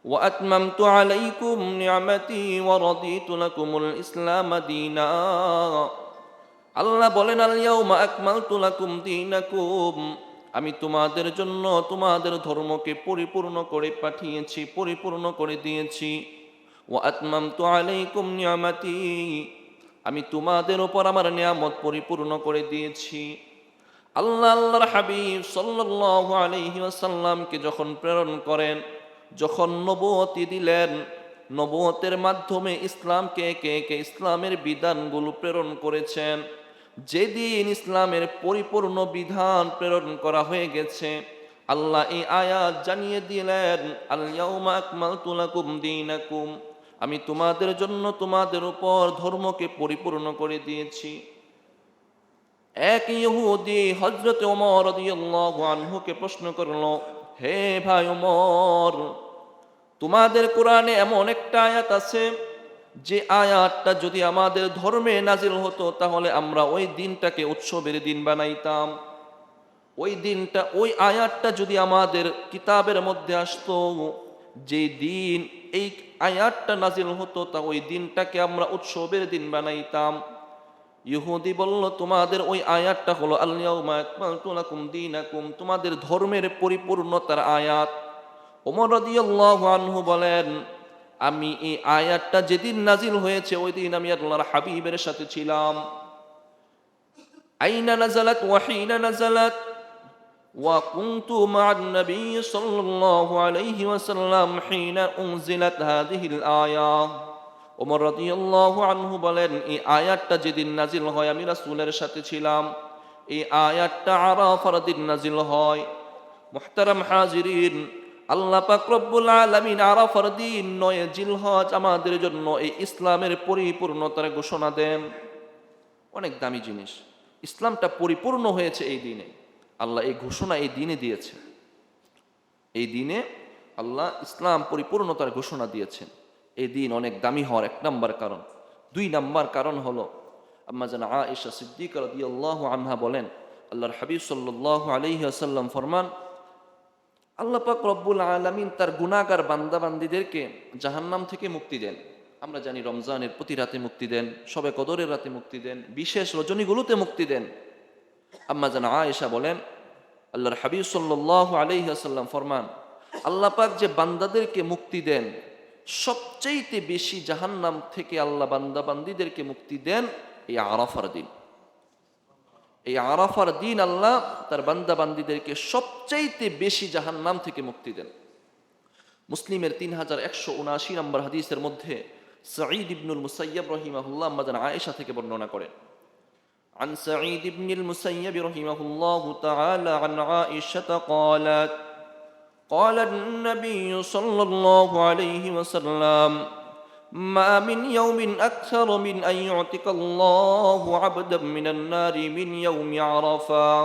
ওয়া আতমামতু আলাইকুম নি'মাতি ওয়া রাদিতু লাকুমুল ইসলাম দীনা। আল্লাহ বলেন, আল ইয়াউমা আকমালতু লাকুম দীনাকুম, আমি তোমাদের জন্য তোমাদের ধর্মকে পরিপূর্ণ করে পাঠিয়েছি, পরিপূর্ণ করে দিয়েছি। ওয়া আতমামতু আলাইকুম নি'মাতি, আমি তোমাদের উপর আমার নিয়ামত পরিপূর্ণ করে দিয়েছি। আল্লাহর হাবিব সাল্লাল্লাহু আলাইহি ওয়াসাল্লামকে যখন প্রেরণ করেন, যখন নবুয়তি দিলেন, নবুয়তের মাধ্যমে ইসলামকে একে একে ইসলামের বিধানগুলো প্রেরণ করেছেন। যেদিন ইসলামের পরিপূর্ণ বিধান প্রেরণ করা হয়ে গেছে, আল্লাহ এই আয়াত জানিয়ে দিলেন, আল ইয়াউমা আকমালতু লাকুম দীনাকুম, আমি তোমাদের জন্য তোমাদের উপর ধর্মকে পরিপূর্ণ করে দিয়েছি। এক ইহুদি হযরত ওমর রাদিয়াল্লাহু আনহুকে প্রশ্ন করল, হে ভাই ওমর, তোমাদের কোরআনে এমন একটা আয়াত আছে, যে আয়াতটা যদি আমাদের ধর্মে নাজিল হতো তাহলে আমরা ওই দিনটাকে উৎসবের দিন বানাইতাম। ওই দিনটা, ওই আয়াতটা যদি আমাদের কিতাবের মধ্যে আসতো, যে দিন এই আয়াতটা নাজিল হতো, তা ওই দিনটাকে আমরা উৎসবের দিন বানাইতাম। ইহুদি বলল, তোমাদের ওই আয়াতটা হলো আল ইয়াউমা আকমালতু লাকুম দীনাকুম, তোমাদের ধর্মের পরিপূর্ণতার আয়াত। ওমর রাদিয়াল্লাহু আনহু বলেন, আমি এই আয়াতটা যেদিন নাজিল হয়েছে ওই দিন আমি আল্লাহর হাবিবের সাথে ছিলাম। আইনা নাযালাত ওয়া হিনা নাযালাত ওয়া কুনতু মা'আন নবী সাল্লাল্লাহু আলাইহি ওয়াসাল্লাম হিনা উনজিলাত হাযিহিল আয়া। ওমর রাদিয়াল্লাহু আনহু বলেন, এই আয়াতটা যেদিন নাজিল হয় আমি রাসূলের সাথে ছিলাম। এই আয়াতটা আরাফার দিন নাজিল হয়। মুহতারাম হাজিরিন, আল্লাহ পাক রব্বুল আলামিন আরাফার দিন 9 জিলহজ আমাদের জন্য এই ইসলামের পরিপূর্ণতার ঘোষণা দেন। অনেক দামি জিনিস, ইসলামটা পরিপূর্ণ হয়েছে এই দিনে। আল্লাহ এই ঘোষণা এই দিনে দিয়েছে। এই দিনে আল্লাহ ইসলাম পরিপূর্ণতার ঘোষণা দিয়েছেন। এই দিন অনেক দামি হওয়ার 1 নাম্বার কারণ। 2 নাম্বার কারণ হলো, আম্মা জান আয়েশা সিদ্দিকা রাদিয়াল্লাহু আনহা বলেন, আল্লাহর হাবিব সাল্লাল্লাহু আলাইহি ওয়াসাল্লাম ফরমান, আল্লাহ পাক রব্বুল আলামিন তার গুনাহগার বান্দাবান্দীদেরকে জাহান্নাম থেকে মুক্তি দেন। আমরা জানি রমজানের প্রতি রাতে মুক্তি দেন, শবে কদরের রাতে মুক্তি দেন, বিশেষ রজনীগুলোতে মুক্তি দেন। আম্মা জান আয়েশা বলেন, আল্লাহর হাবিব সাল্লাল্লাহু আলাইহি ওয়াসাল্লাম ফরমান, আল্লাহ পাক যে বান্দাদেরকে মুক্তি দেন, সবচেয়ে বেশি জাহান্নাম থেকে আল্লাহ বান্দাবান্দীদেরকে মুক্তি দেন এই আরাফার দিন। এই আরাফার দিন আল্লাহ তার বান্দাবান্দীদেরকে সবচাইতে বেশি জাহান্নাম থেকে মুক্তি দেন। মুসলিমের 3179 নম্বর হাদিসের মধ্যে সাঈদ ইবনুল মুসাইয়্যিব রাহিমাহুল্লাহ আম্মা জান আয়েশা থেকে বর্ণনা করেন, عن سعيد بن المسيب رحمه الله تعالى عن عائشة قالت قال النبي صلى الله عليه وسلم ما من يوم أكثر من أن يعتق الله عبدا من النار من يوم عرفة.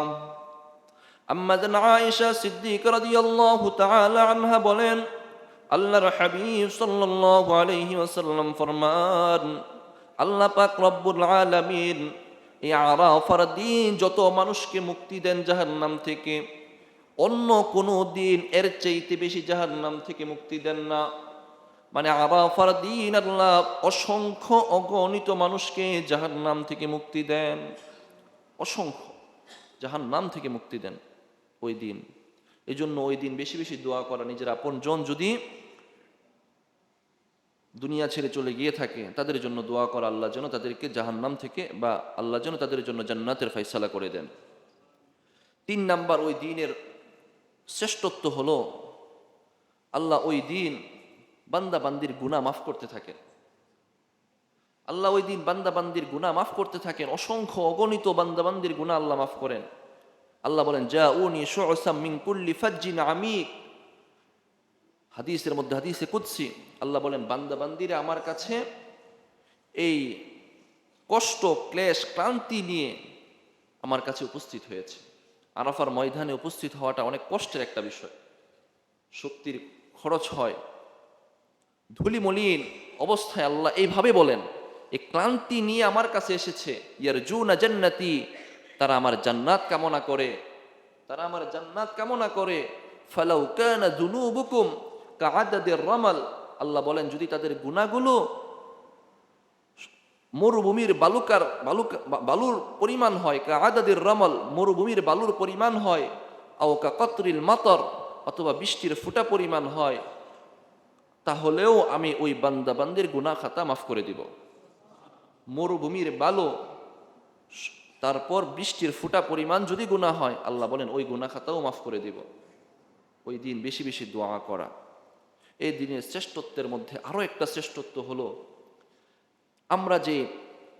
أما ذن عائشة صديق رضي الله تعالى عنها বলেন, আল্লাহর হাবিব সাল্লাল্লাহু আলাইহি ওয়াসাল্লাম ফরমান, আল্লাহ পাক রব্বুল আলামিন এই আরাফার দিন যত মানুষকে মুক্তি দেন জাহান্নাম থেকে, অন্য কোনো দিন এর চাইতে বেশি জাহান্নাম থেকে মুক্তি দেন না। মানে আরাফার দিন আল্লাহ অসংখ্য অগণিত মানুষকে জাহান্নাম থেকে মুক্তি দেন, অসংখ্য জাহান্নাম থেকে মুক্তি দেন ওই দিন। এই জন্য ওই দিন বেশি বেশি দোয়া করা, নিজের আপনজন যদি দুনিয়া ছেড়ে চলে গিয়ে থাকে, তাদের জন্য দোয়া করা আল্লাহ যেন তাদেরকে জাহান্নাম থেকে বা আল্লাহ যেন তাদের জন্য জান্নাতের ফয়সালা করে দেন। 3 নাম্বার, ওই দিনের শ্রেষ্ঠত্ব হলো আল্লাহ ওই দিন বান্দা বান্দির গুনাহ মাফ করতে থাকেন। আল্লাহ ওই দিন বান্দা বান্দির গুনাহ মাফ করতে থাকেন। অসংখ্য অগণিত বান্দা বান্দির গুনাহ আল্লাহ মাফ করেন। আল্লাহ বলেন জাউনি শুআসাম মিন কুল্লি ফাজ্জিন আমিক। হাদিসের মধ্যে, হাদিসে কুদসি, আল্লাহ বলেন বান্দা বান্দিরা আমার কাছে এই কষ্ট, ক্লেশ, ক্লান্তি নিয়ে আমার কাছে উপস্থিত হয়েছে। আরাফার ময়দানে উপস্থিত হওয়াটা অনেক কষ্টের একটা বিষয়। শক্তির খরচ হয়, ধুলিমলিন অবস্থায় আল্লাহ এইভাবে বলেন, এই ক্লান্তি নিয়ে আমার কাছে এসেছে। ইয়ারজুনা জান্নাতি, তারা আমার জান্নাত কামনা করে, তারা আমার জান্নাত কামনা করে। ফালাউ কানা যুনুবুকুম কাআদাদির রামাল, আল্লাহ বলেন যদি তাদের গুনাহগুলো মরুভূমির বালুর পরিমাণ হয়, কাআদাদির রামাল, মরুভূমির বালুর পরিমাণ হয়, আও কাকতরিল মাতর, অথবা বৃষ্টির ফোঁটা পরিমাণ হয়, তাহলেও আমি ওই বান্দা বান্দির গুনাহ খাতা মাফ করে দিব। মরুভূমির বালু, তারপর বৃষ্টির ফোঁটা পরিমাণ যদি গুনাহ হয়, আল্লাহ বলেন ওই গুনাহ খাতাও মাফ করে দিব। ওই দিন বেশি বেশি দোয়া করা। এই দিনের শ্রেষ্ঠত্বের মধ্যে আরো একটা শ্রেষ্ঠত্ব হলো, আমরা যে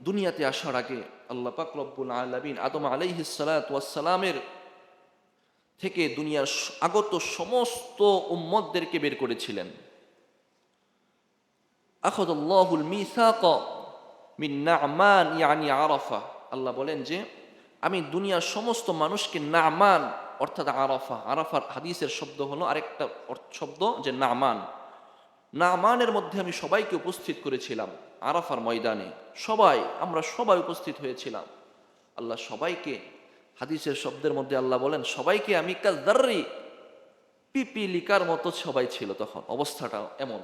দুনিয়াতে আসার আগে আল্লাহ পাক রব্বুল আলামিন আদম আলাইহিস সালাতু ওয়াস সালামের থেকে দুনিয়ার আগত সমস্ত উম্মতদেরকে বের করেছিলেন। আখাযাল্লাহুল মিসাকা মিন না'মান ইয়ানি আরাফা, আল্লাহ বলেন যে আমি দুনিয়ার সমস্ত মানুষকে না'মান অর্থাৎ আরাফা, আরাফার হাদিসের শব্দ হলো আরেকটা শব্দ যে না'মান, না'মানের মধ্যে আমি সবাইকে উপস্থিত করেছিলাম। আরাফার ময়দানে আমরা সবাই উপস্থিত হয়েছিলাম। আল্লাহ সবাইকে, হাদিসের শব্দের মধ্যে আল্লাহ বলেন সবাইকে আমি কাযদাররি, পিপিলিকার মতো সবাই ছিল তখন, অবস্থাটা এমন।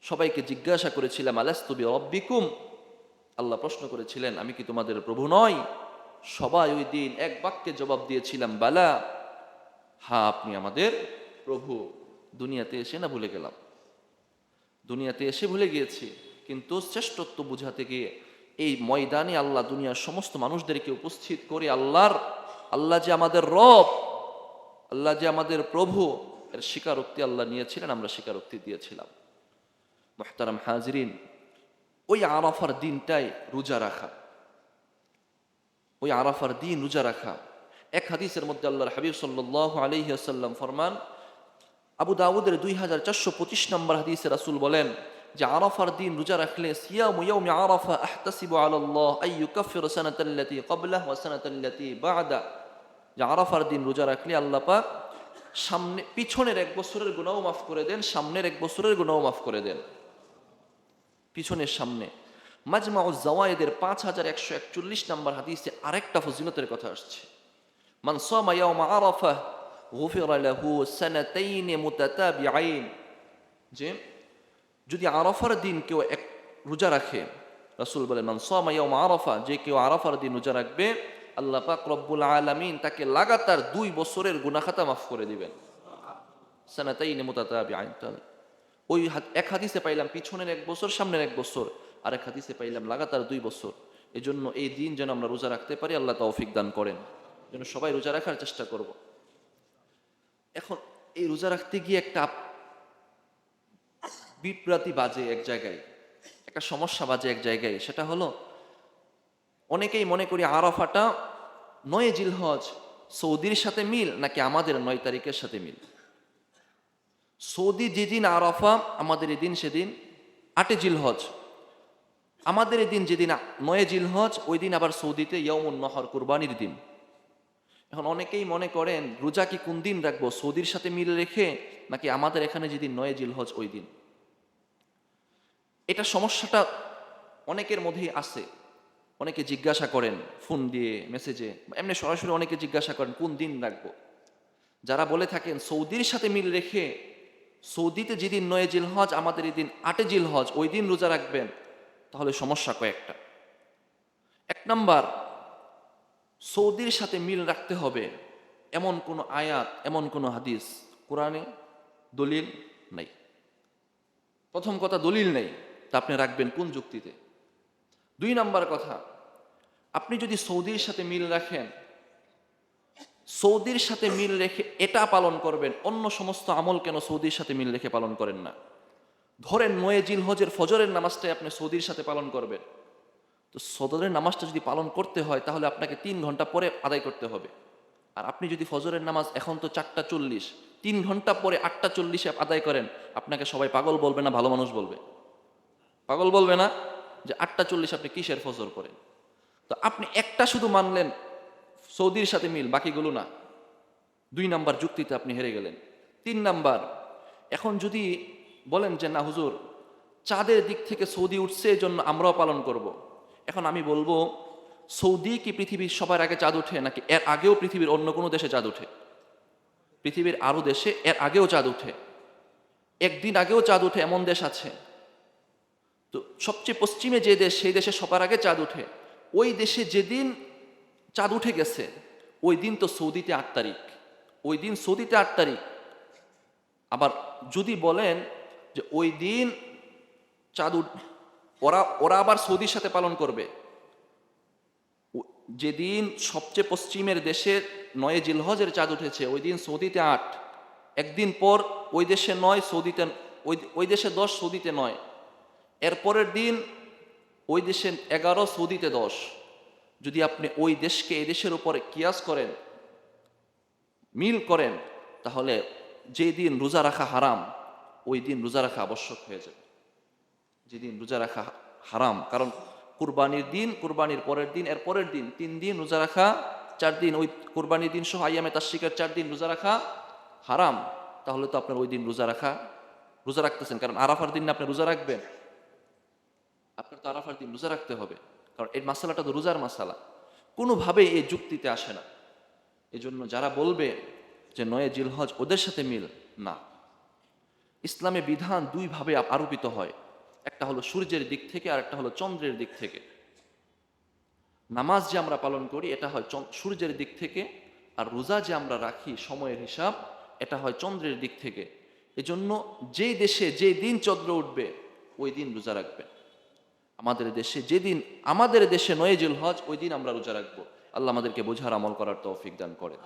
সবাইকে জিজ্ঞাসা করেছিলাম আলাস্তু বিরাব্বিকুম, আল্লাহ প্রশ্ন করেছিলেন আমি কি তোমাদের প্রভু নই? সবাই ওই দিন এক বাক্যে জবাব দিয়েছিলাম বালা, হ্যাঁ আপনি আমাদের প্রভু। দুনিয়াতে এসে না ভুলে গেলাম, দুনিয়াতে এসে ভুলে গিয়েছি, কিন্তু শ্রেষ্ঠত্ব বুঝাতে গিয়ে এই ময়দানে আল্লাহ দুনিয়ার সমস্ত মানুষদেরকে উপস্থিত করে আল্লাহ যে আমাদের রব, আল্লাহ যে আমাদের প্রভু, এর স্বীকারোক্তি আল্লাহ নিয়েছিলেন, আমরা স্বীকারোক্তি দিয়েছিলাম। মুহতারাম হাজিরিন, ওই আরাফার দিনটাই রোজা রাখা, ওই আরাফার দিন রোজা রাখা। এক হাদিসের মধ্যে আল্লাহর হাবিব সাল্লাল্লাহু আলাইহি ওয়াসাল্লাম ফরমান, আবু দাউদের 2425 নম্বর হাদিসে রাসূল বলেন যে আরাফার দিন রোজা রাখলে সিয়ামু ইয়াউমি আরাফা আহতাসিবু আলাল্লাহ আন ইউকাফিরা সানাতাল্লাতী ক্বাবলাহু ওয়া সানাতাল্লাতী বা'দা, যে আরাফার দিন রোজা রাখলে আল্লাহ পাক পিছনের 1 বছরের গুনাহও মাফ করে দেন, সামনের 1 বছরের গুনাহও মাফ করে দেন। পিছনের সামনে। মাজমাউজ জাওয়ায়েদের 5141 নম্বর হাদিসে আরেকটা ফজিলতের কথা আসছে, মান সামা ইয়াওমা আরাফা গুফিরা লাহু সানাতাইন মুতাতাবিআইন, যে যদি আরাফার দিন কেউ এক রোজা রাখে, রাসূল বলেন মান সামা ইয়াওমা আরাফা, যে কেউ আরাফার দিন রোজা রাখবে আল্লাহ পাক রব্বুল আলামিন তাকে লাগাতার 2 বছরের গুনাহ খাতা মাফ করে দিবেন। সানাতাইন মুতাতাবিআইন, ওই এক হাদিসে পাইলাম পিছনের 1 বছর, সামনের 1 বছর, আর এক হাদিসে পাইলাম লাগাতার 2 বছর। এজন্য এই দিন যেন আমরা রোজা রাখতে পারি, আল্লাহ তৌফিক দান করেন, যেন সবাই রোজা রাখার চেষ্টা করব। এখন এই রোজা রাখতে গিয়ে একটা বিভ্রাতি বাজে এক জায়গায়, একটা সমস্যা বাজে এক জায়গায়, সেটা হলো অনেকেই মনে করি আরাফাটা 9 জিলহজ সৌদির সাথে মিল নাকি আমাদের 9 তারিখের সাথে মিল। সৌদি যেদিন আরাফা, আমাদের এই দিন সেদিন 8 জিলহজ, আমাদের এই দিন যেদিন 9 জিলহজ, ওই দিন আবার সৌদিতে ইয়াউমুন নহর, কুরবানির দিন। এখন অনেকেই মনে করেন রোজা কি কোন দিন রাখবো, সৌদির সাথে মিল রেখে নাকি আমাদের এখানে যেদিন 9 জিলহজ ওই দিন। এটা সমস্যাটা অনেকের মধ্যেই আছে। অনেকে জিজ্ঞাসা করেন ফোন দিয়ে, মেসেজে, এমনি সরাসরি অনেকে জিজ্ঞাসা করেন কোন দিন রাখবো। যারা বলে থাকেন সৌদির সাথে মিল রেখে সৌদিতে যেদিন 9 জিলহজ, আমাদের এই দিন 8 জিলহজ, ওই দিন রোজা রাখবেন, তাহলে সমস্যা কয়েকটা। 1 নাম্বার, সৌদির সাথে মিল রাখতে হবে এমন কোন আয়াত, এমন কোন হাদিস কোরআনে দলিল নাই। প্রথম কথা, দলিল নেই, তা আপনি রাখবেন কোন যুক্তিতে? 2 নাম্বার কথা, আপনি যদি সৌদির সাথে মিল রাখেন, সৌদির সাথে মিল রেখে এটা পালন করবেন, অন্য সমস্ত আমল কেন সৌদির সাথে মিল রেখে পালন করেন না? ধরেন 9 জিলহজের ফজরের নামাজটাই আপনি সৌদির সাথে পালন করবেন, তো ফজরের নামাজটা যদি পালন করতে হয় তাহলে আপনাকে 3 ঘন্টা পরে আদায় করতে হবে। আর আপনি যদি ফজরের নামাজ এখন তো 4:40, 3 ঘন্টা পরে 8:40 আদায় করেন, আপনাকে সবাই পাগল বলবে না ভালো মানুষ বলবে? পাগল বলবে না? যে 8:40 আপনি কিসের ফজর করেন? তো আপনি একটা শুধু মানলেন সৌদির সাথে মিল, বাকিগুলো না। 2 নাম্বার যুক্তিতে আপনি হেরে গেলেন। 3 নাম্বার, এখন যদি বলেন যে না হুজুর, চাঁদের দিক থেকে সৌদি উঠছে এই জন্য আমরাও পালন করব। এখন আমি বলবো, সৌদি কি পৃথিবীর সবার আগে চাঁদ উঠে, নাকি এর আগেও পৃথিবীর অন্য কোনো দেশে চাঁদ উঠে? পৃথিবীর আরো দেশে এর আগেও চাঁদ উঠে, একদিন আগেও চাঁদ উঠে এমন দেশ আছে। তো সবচেয়ে পশ্চিমে যে দেশ, সেই দেশে সবার আগে চাঁদ উঠে। ওই দেশে যেদিন চাঁদ উঠে গেছে ওই দিন তো সৌদিতে 8 তারিখ, ওই দিন সৌদিতে 8 তারিখ। আবার যদি বলেন যে ওই দিন চাঁদ ওরা ওরা আবার সৌদির সাথে পালন করবে, যেদিন সবচেয়ে পশ্চিমের দেশের 9 জিলহজের চাঁদ উঠেছে ওই দিন সৌদিতে 8, একদিন পর ওই দেশে 9 সৌদিতে, ওই দেশে 10 সৌদিতে 9, এরপরের দিন ওই দেশে 11 সৌদিতে 10। যদি আপনি ওই দেশকে এই দেশের উপরে কিয়াস করেন, মিল করেন, তাহলে যে দিন রোজা রাখা হারাম ওই দিন রোজা রাখা আবশ্যক হয়ে যাবে। যেদিন রোজা রাখা হারাম, কারণ কুরবানির দিন, কুরবানির পরের দিন, এর পরের দিন, 3 দিন রোজা রাখা, 4 দিন ওই কুরবানির দিন সহ আইয়ামে তাশরিকের 4 দিন রোজা রাখা হারাম। তাহলে তো আপনার ওই দিন রোজা রাখতেছেন, কারণ আরাফার দিন আপনি রোজা রাখবেন? আপনার তো আরাফার দিন রোজা রাখতে হবে, কারণ এই মাসালাটা তো রোজার মাসালা। কোনোভাবেই এই যুক্তিতে আসে না। এজন্য যারা বলবে যে 9 জিলহজ ওদের সাথে মিল, না। ইসলামে বিধান 2 ভাবে আরোপিত হয়, একটা হলো সূর্যের দিক থেকে আর একটা হলো চন্দ্রের দিক থেকে। নামাজ যে আমরা পালন করি এটা হয় সূর্যের দিক থেকে, আর রোজা যে আমরা রাখি সময়ের হিসাব, এটা হয় চন্দ্রের দিক থেকে। এজন্য যেই দেশে যে দিন চন্দ্র উঠবে ওই দিন রোজা রাখবেন। আমাদের দেশে যেদিন, আমাদের দেশে 9 জিলহজ, ওই দিন আমরা রোজা রাখবো। আল্লাহ আমাদেরকে বোঝার আমল করার তৌফিক দান করেন।